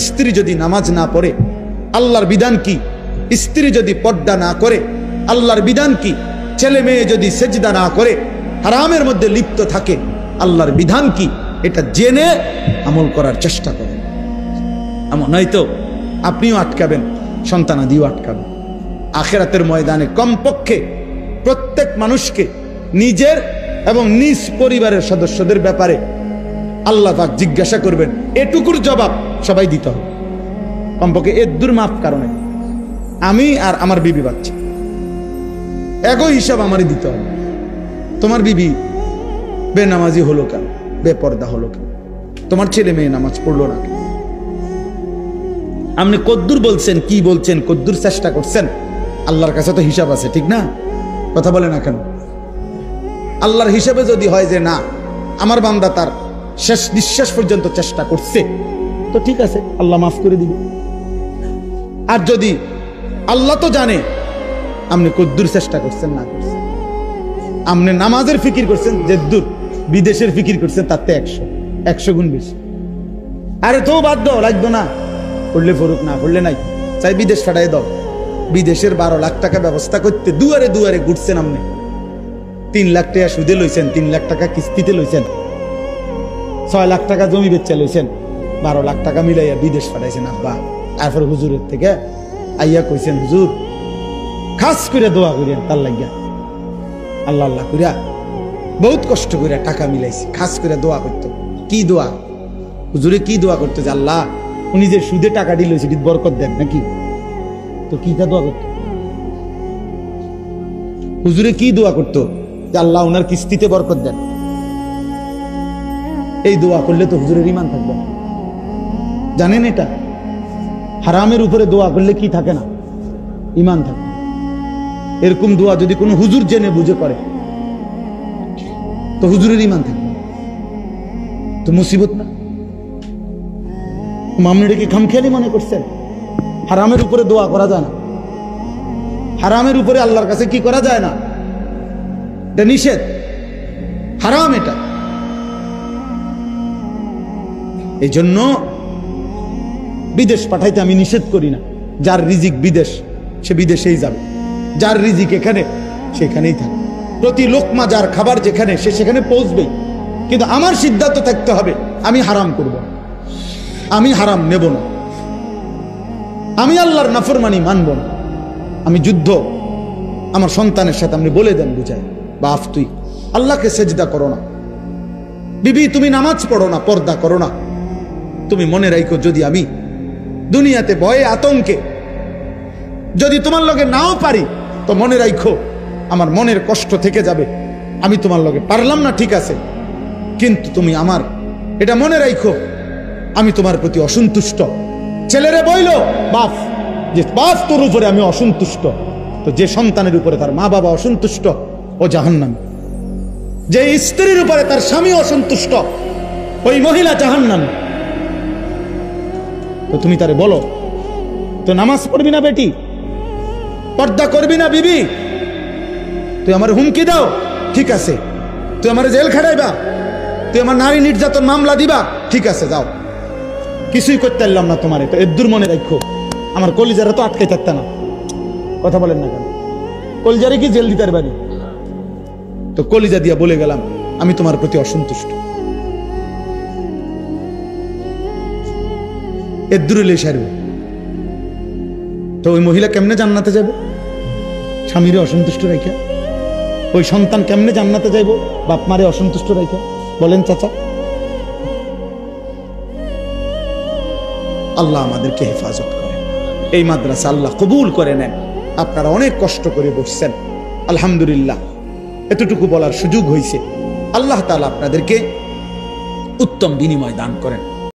স্ত্রী যদি নামাজ না পড়ে আল্লাহর বিধান কি, স্ত্রী যদি পর্দা না করে আল্লাহর বিধান কি, ছেলে মেয়ে যদি সেজদা না করে হারামের মধ্যে লিপ্ত থাকে আল্লাহর বিধান কি, এটা জেনে আমল করার চেষ্টা করেন। এমন নয়তো আপনিও আটকাবেন, সন্তানাদিও আটকাবেন। আখিরাতের ময়দানে কমপক্ষে প্রত্যেক মানুষকে নিজের এবং নিজ পরিবারের সদস্যদের ব্যাপারে আল্লাহ পাক জিজ্ঞাসা করবেন, এটুকুর জবাব সবাই দিতে হবে। কমপক্ষে এর দুর্মাপ কারণে আমি আর আমার বিবি বাচ্চা একই হিসাব আমারই দিতে হবে। তোমার বিবি বেনামাজি হলো কেন, বেপর্দা হলো কেন, তোমার ছেলে মেয়ে নামাজ পড়লো না কেন, আপনি কদ্দুর বলছেন, কি বলছেন, কদ্দুর চেষ্টা করছেন, আল্লাহর কাছে তো হিসাব আছে, ঠিক না? কথা বলে না কেন? আল্লাহর হিসাবে যদি হয় যে না, আমার বান্দা তার শেষ নিঃশ্বাস পর্যন্ত চেষ্টা করছে, তো ঠিক আছে, আল্লাহ মাফ করে দিবে। আর যদি আল্লাহ তো জানে আপনি কদ্দুর চেষ্টা করছেন না করছেন, আপনি নামাজের ফিকির করছেন যে দূর, বিদেশের ফিকির করছেন তাতে 100 গুণ বেশি। আরে তো বাদ দাও, লাগতো না, পড়লে ফরুক, না পড়লে নাই, চাই বিদেশ ফাটাই দাও। বিদেশের 12 লাখ টাকা ব্যবস্থা করতে দুয়ারে দুয়ারে ঘুরছেন আপনি, 3 লাখ টাকা সুদে লইছেন, 3 লাখ টাকা কিস্তিতে লইছেন, 6 লাখ টাকা জমি বেচা লইছেন, 12 লাখ টাকা মিলাইয়া বিদেশ ফাটাইছেন আব্বা। তারপর হুজুরের থেকে আইয়া কইছেন, হুজুর খাস করে দোয়া করিয়া তার লাগিয়া, আল্লাহ আল্লাহ করিয়া বহুত কষ্ট করে টাকা মিলাইছি, খাস করে দোয়া করতো। কি দোয়া? হুজুরে কি দোয়া করতো যে আল্লাহ উনি যে সুদে টাকা দিল সেটি বরকত দেন নাকি? তো কিটা দোয়া করতো? হুজুরে কি দোয়া করতো যে আল্লাহ ওনার কিস্তিতে বরকত দেন। এই দোয়া করলে তো হুজুরের ঈমান থাকবে না, জানেন? এটা হারামের উপরে দোয়া করলে কি থাকে না? ঈমান থাকে। এরকম দোয়া যদি কোনো হুজুর জেনে বুঝে করে তো হুজুরের ঈমান থাকবে, তো মুসিবত না? মামনিটা কি খামখেয়ালি মনে করছেন? হারামের উপরে দোয়া করা যায় না, হারামের উপরে আল্লাহর কাছে কি করা যায় না, এটা নিষেধ, হারাম এটা। এই জন্য বিদেশ পাঠাইতে আমি নিষেধ করি না। যার রিজিক বিদেশ সে বিদেশেই যাবে, যার রিজিক এখানে সেখানেই থাকবে। প্রতি লোকমা যার খাবার যেখানে সে সেখানে পৌঁছবেই। কিন্তু আমার সিদ্ধান্ত থাকতে হবে আমি হারাম করব, আমি হারাম নেব না, আমি আল্লাহর নাফরমানি মানব না। আমি যুদ্ধ আমার সন্তানের সাথে আপনি বলে দেন, বুঝায়, বাপ তুই আল্লাহকে সেজদা করো না, বিবি তুমি নামাজ পড়ো না, পর্দা করো না। তুমি মনে রাখো যদি আমি দুনিয়াতে ভয়ে আতঙ্কে যদি তোমার লগে নাও পারি তো মনে রাখো আমার মনের কষ্ট থেকে যাবে। আমি তোমার লগে পারলাম না, ঠিক আছে, কিন্তু তুমি আমার এটা মনে রাখো আমি তোমার প্রতি অসন্তুষ্ট। ছেলেরে বইল বাপ যে বাপ তোর উপরে আমি অসন্তুষ্ট, তো যে সন্তানের উপরে তার মা বাবা অসন্তুষ্ট ও জাহান্নামী। যে স্ত্রীর উপরে তার স্বামী অসন্তুষ্ট ওই মহিলা জাহান্নামী। তো তুমি তারে বলো তো নামাজ পড়বি না বেটি, পর্দা করবি না বিবি, তুই আমার হুমকি দাও, ঠিক আছে, তুই আমার জেল খাটাইবা, তুই আমার নারী নির্যাতন মামলা দিবা, ঠিক আছে যাও, কিছুই করতে পারলাম না তোমারে, তো এদুর মনে রাখো আমার কলিজারা তো আটকে থাকতে না। কথা বলেন না কেন? কলিজারে কি জেল দিতে পারি? তো কলিজা দিয়া বলে গেলাম আমি তোমার প্রতি অসন্তুষ্ট। এদুরে সারবে তো ওই মহিলা কেমনে জান্নাতে যাবে? স্বামীরে অসন্তুষ্ট রাখা। ওই সন্তান কেমনে জান্নাতে যাইব বাপ মারে অসন্তুষ্ট রাখা? বলেন চাচা। আল্লাহ আমাদেরকে হেফাজত করে, এই মাদ্রাসা আল্লাহ কবুল করে নেন। আপনারা অনেক কষ্ট করে বসছেন, আলহামদুলিল্লাহ এতটুকু বলার সুযোগ হয়েছে। আল্লাহ তাআলা আপনাদেরকে উত্তম বিনিময় দান করেন।